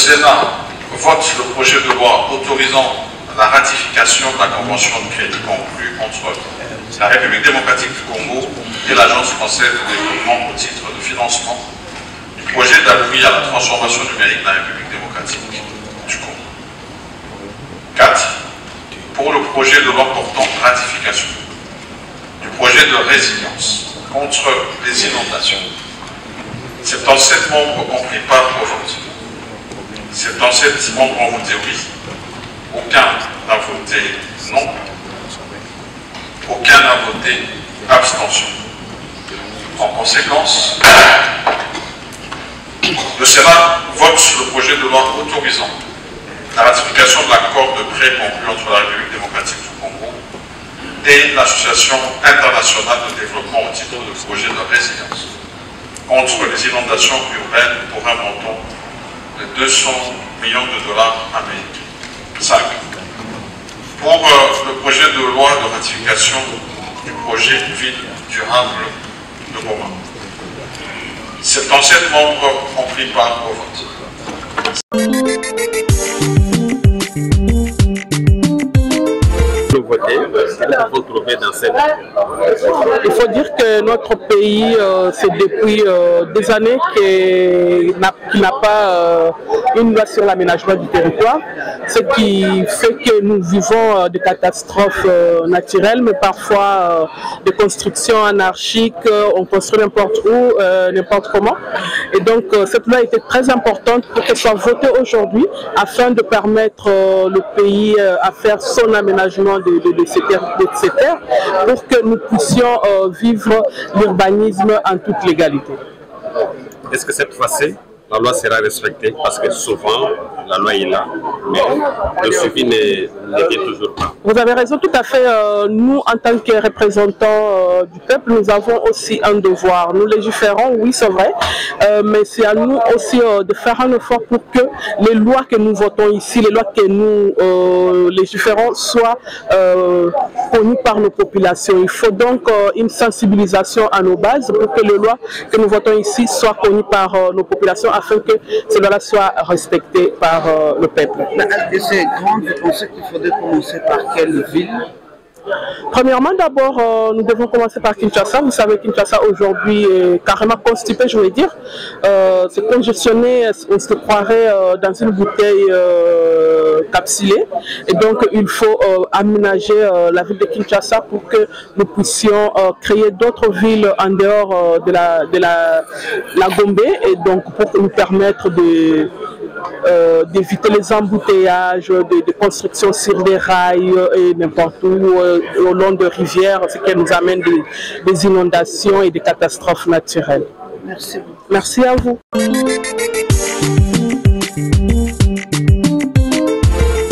Sénat vote le projet de loi autorisant la ratification de la convention de crédit conclue entre la République démocratique du Congo et l'Agence française de développement au titre de financement du projet d'appui à la transformation numérique de la République démocratique du Congo. 4. Pour le projet de loi portant ratification du projet de résilience contre les inondations. 77 membres ont pris part au vote. 77 membres ont voté oui. Aucun n'a voté non. Aucun n'a voté abstention. En conséquence, le Sénat vote le projet de loi autorisant la ratification de l'accord de prêt conclu entre la République démocratique du Congo et l'Association internationale de développement au titre de projet de résilience contre les inondations urbaines pour un montant de 200 millions de dollars américains. 5. Pour le projet de loi de ratification du projet Ville durable de Goma. 77 membres ont pris part au vote. Retrouver dans cette... Il faut dire que notre pays, c'est depuis des années qu'il n'a pas une loi sur l'aménagement du territoire, ce qui fait que nous vivons des catastrophes naturelles, mais parfois des constructions anarchiques, on construit n'importe où, n'importe comment. Et donc cette loi était très importante pour qu'elle soit votée aujourd'hui afin de permettre le pays à faire son aménagement de ces terres pour que nous puissions vivre l'urbanisme en toute légalité. Est-ce que cette fois-ci, la loi sera respectée? Parce que souvent, la loi est là, mais le suivi n'est toujours pas. Vous avez raison, tout à fait. Nous, en tant que représentants du peuple, nous avons aussi un devoir. Nous légiférons, oui, c'est vrai, mais c'est à nous aussi de faire un effort pour que les lois que nous votons ici, les lois que nous légiférons, soient connues par nos populations. Il faut donc une sensibilisation à nos bases pour que les lois que nous votons ici soient connues par nos populations afin que ces lois soient respectées par le peuple. Et c'est grand, vous pensez qu'il faudrait commencer par quelle ville? Premièrement, d'abord, nous devons commencer par Kinshasa. Vous savez, Kinshasa aujourd'hui est carrément constipé, je veux dire. C'est congestionné, on se croirait dans une bouteille capsulée. Et donc, il faut aménager la ville de Kinshasa pour que nous puissions créer d'autres villes en dehors de la Gombe. Et donc, pour nous permettre d'éviter les embouteillages, de construction sur des rails et n'importe où, au long de rivières, ce qui nous amène des inondations et des catastrophes naturelles. Merci beaucoup. Merci à vous.